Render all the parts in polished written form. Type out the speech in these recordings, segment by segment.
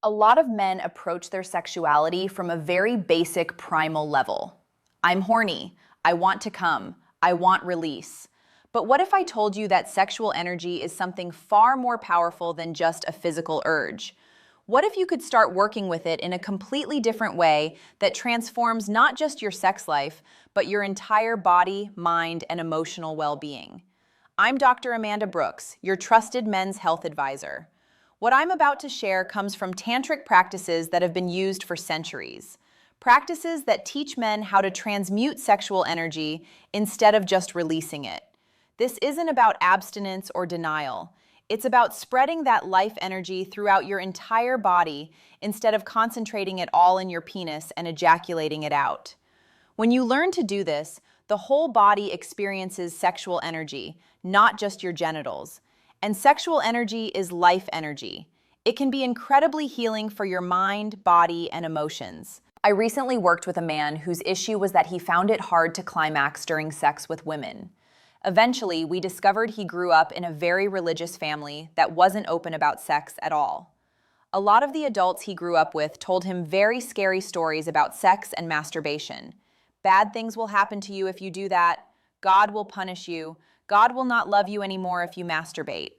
A lot of men approach their sexuality from a very basic primal level. I'm horny. I want to come. I want release. But what if I told you that sexual energy is something far more powerful than just a physical urge? What if you could start working with it in a completely different way that transforms not just your sex life, but your entire body, mind, and emotional well-being? I'm Dr. Amanda Brooks, your trusted men's health advisor. What I'm about to share comes from tantric practices that have been used for centuries. Practices that teach men how to transmute sexual energy instead of just releasing it. This isn't about abstinence or denial. It's about spreading that life energy throughout your entire body instead of concentrating it all in your penis and ejaculating it out. When you learn to do this, the whole body experiences sexual energy, not just your genitals. And sexual energy is life energy. It can be incredibly healing for your mind, body, and emotions. I recently worked with a man whose issue was that he found it hard to climax during sex with women. Eventually, we discovered he grew up in a very religious family that wasn't open about sex at all. A lot of the adults he grew up with told him very scary stories about sex and masturbation. Bad things will happen to you if you do that. God will punish you. God will not love you anymore if you masturbate.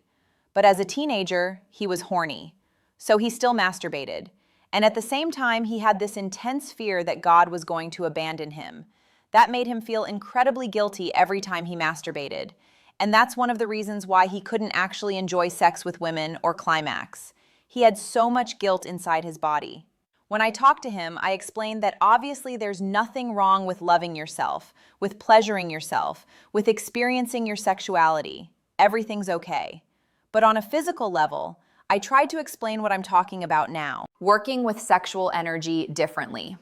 But as a teenager, he was horny. So he still masturbated. And at the same time, he had this intense fear that God was going to abandon him. That made him feel incredibly guilty every time he masturbated. And that's one of the reasons why he couldn't actually enjoy sex with women or climax. He had so much guilt inside his body. When I talked to him, I explained that obviously there's nothing wrong with loving yourself, with pleasuring yourself, with experiencing your sexuality. Everything's okay. But on a physical level, I tried to explain what I'm talking about now. Working with sexual energy differently.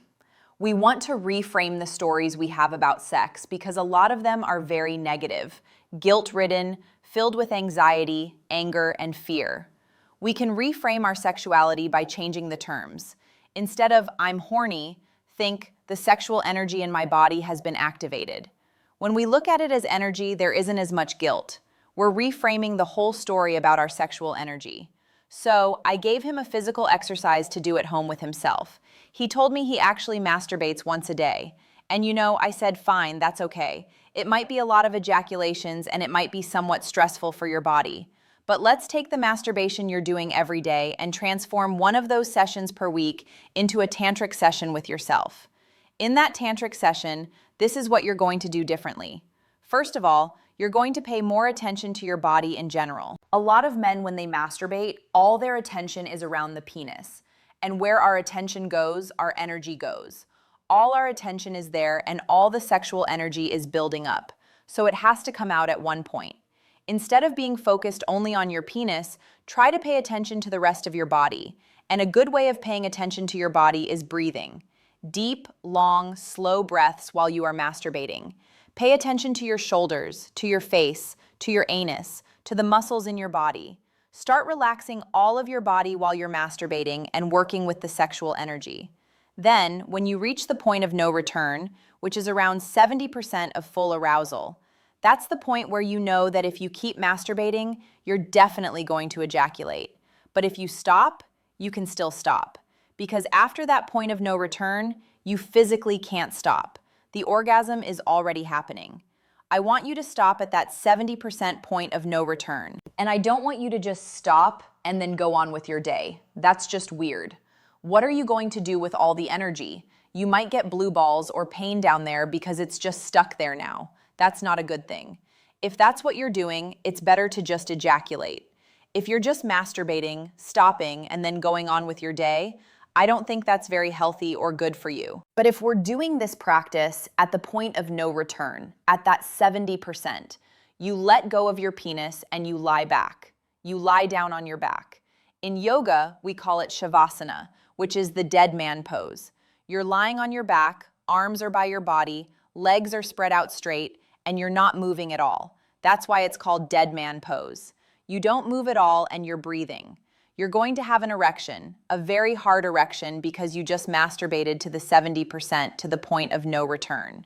We want to reframe the stories we have about sex because a lot of them are very negative, guilt-ridden, filled with anxiety, anger, and fear. We can reframe our sexuality by changing the terms. Instead of "I'm horny," think "the sexual energy in my body has been activated." When we look at it as energy, there isn't as much guilt. We're reframing the whole story about our sexual energy. So I gave him a physical exercise to do at home with himself. He told me he actually masturbates once a day. And I said, fine, that's okay. It might be a lot of ejaculations and it might be somewhat stressful for your body. But let's take the masturbation you're doing every day and transform one of those sessions per week into a tantric session with yourself. In that tantric session, this is what you're going to do differently. First of all, you're going to pay more attention to your body in general. A lot of men, when they masturbate, all their attention is around the penis. And where our attention goes, our energy goes. All our attention is there and all the sexual energy is building up. So it has to come out at one point. Instead of being focused only on your penis, try to pay attention to the rest of your body. And a good way of paying attention to your body is breathing. Deep, long, slow breaths while you are masturbating. Pay attention to your shoulders, to your face, to your anus, to the muscles in your body. Start relaxing all of your body while you're masturbating and working with the sexual energy. Then, when you reach the point of no return, which is around 70% of full arousal, that's the point where you know that if you keep masturbating, you're definitely going to ejaculate. But if you stop, you can still stop. Because after that point of no return, you physically can't stop. The orgasm is already happening. I want you to stop at that 70% point of no return. And I don't want you to just stop and then go on with your day. That's just weird. What are you going to do with all the energy? You might get blue balls or pain down there because it's just stuck there now. That's not a good thing. If that's what you're doing, it's better to just ejaculate. If you're just masturbating, stopping, and then going on with your day, I don't think that's very healthy or good for you. But if we're doing this practice at the point of no return, at that 70%, you let go of your penis and you lie back. You lie down on your back. In yoga, we call it shavasana, which is the dead man pose. You're lying on your back, arms are by your body, legs are spread out straight, and you're not moving at all. That's why it's called dead man pose. You don't move at all and you're breathing. You're going to have an erection, a very hard erection because you just masturbated to the 70% to the point of no return.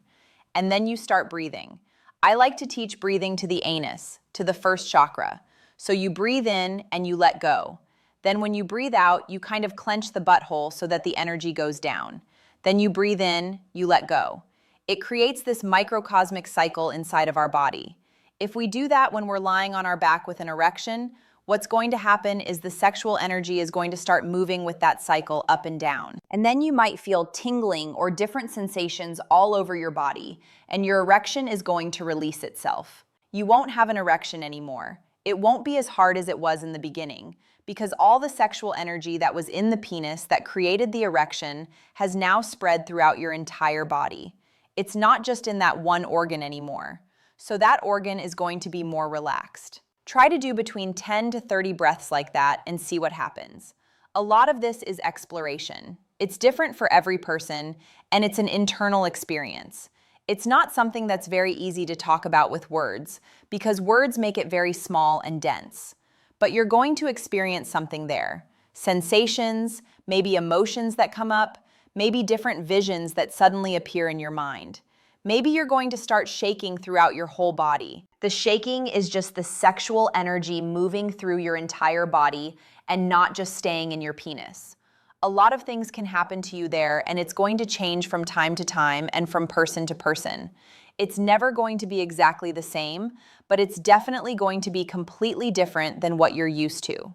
And then you start breathing. I like to teach breathing to the anus, to the first chakra. So you breathe in and you let go. Then when you breathe out, you kind of clench the butthole so that the energy goes down. Then you breathe in, you let go. It creates this microcosmic cycle inside of our body. If we do that when we're lying on our back with an erection, what's going to happen is the sexual energy is going to start moving with that cycle up and down. And then you might feel tingling or different sensations all over your body, and your erection is going to release itself. You won't have an erection anymore. It won't be as hard as it was in the beginning, because all the sexual energy that was in the penis that created the erection has now spread throughout your entire body. It's not just in that one organ anymore. So that organ is going to be more relaxed. Try to do between 10 to 30 breaths like that and see what happens. A lot of this is exploration. It's different for every person, and it's an internal experience. It's not something that's very easy to talk about with words, because words make it very small and dense. But you're going to experience something there. Sensations, maybe emotions that come up, maybe different visions that suddenly appear in your mind. Maybe you're going to start shaking throughout your whole body. The shaking is just the sexual energy moving through your entire body and not just staying in your penis. A lot of things can happen to you there, and it's going to change from time to time and from person to person. It's never going to be exactly the same, but it's definitely going to be completely different than what you're used to.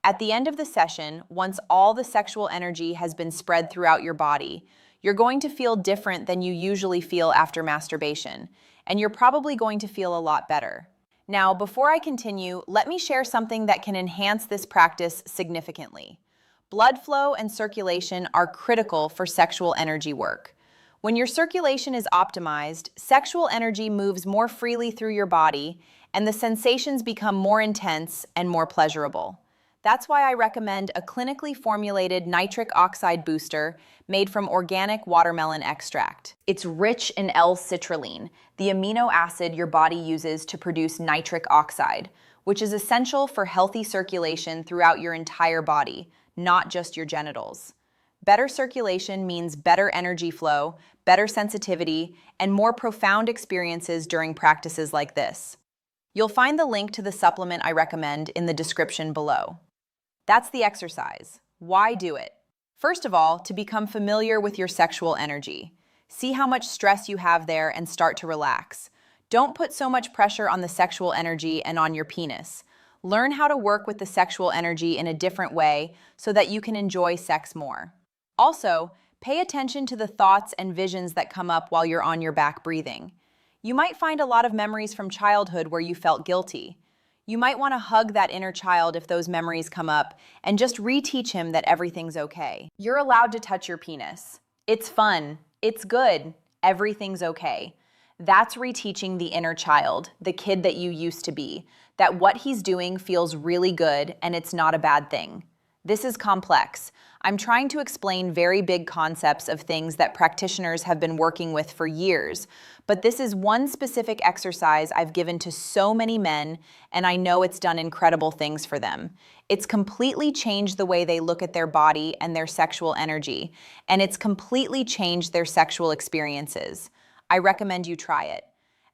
At the end of the session, once all the sexual energy has been spread throughout your body, you're going to feel different than you usually feel after masturbation, and you're probably going to feel a lot better. Now, before I continue, let me share something that can enhance this practice significantly. Blood flow and circulation are critical for sexual energy work. When your circulation is optimized, sexual energy moves more freely through your body, and the sensations become more intense and more pleasurable. That's why I recommend a clinically formulated nitric oxide booster made from organic watermelon extract. It's rich in L-citrulline, the amino acid your body uses to produce nitric oxide, which is essential for healthy circulation throughout your entire body, not just your genitals. Better circulation means better energy flow, better sensitivity, and more profound experiences during practices like this. You'll find the link to the supplement I recommend in the description below. That's the exercise. Why do it? First of all, to become familiar with your sexual energy. See how much stress you have there and start to relax. Don't put so much pressure on the sexual energy and on your penis. Learn how to work with the sexual energy in a different way so that you can enjoy sex more. Also, pay attention to the thoughts and visions that come up while you're on your back breathing. You might find a lot of memories from childhood where you felt guilty. You might want to hug that inner child if those memories come up and just reteach him that everything's okay. You're allowed to touch your penis. It's fun. It's good. Everything's okay. That's reteaching the inner child, the kid that you used to be, that what he's doing feels really good and it's not a bad thing. This is complex. I'm trying to explain very big concepts of things that practitioners have been working with for years, but this is one specific exercise I've given to so many men, and I know it's done incredible things for them. It's completely changed the way they look at their body and their sexual energy, and it's completely changed their sexual experiences. I recommend you try it.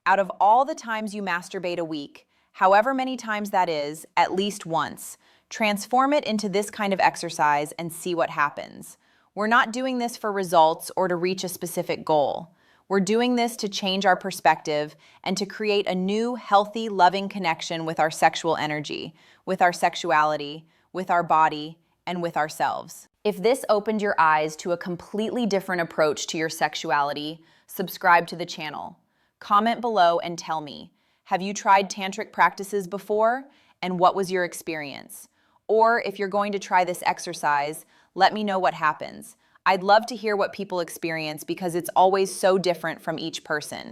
Out of all the times you masturbate a week, however many times that is, at least once, transform it into this kind of exercise and see what happens. We're not doing this for results or to reach a specific goal. We're doing this to change our perspective and to create a new, healthy, loving connection with our sexual energy, with our sexuality, with our body, and with ourselves. If this opened your eyes to a completely different approach to your sexuality, subscribe to the channel. Comment below and tell me, have you tried tantric practices before? And what was your experience? Or if you're going to try this exercise, let me know what happens. I'd love to hear what people experience because it's always so different from each person.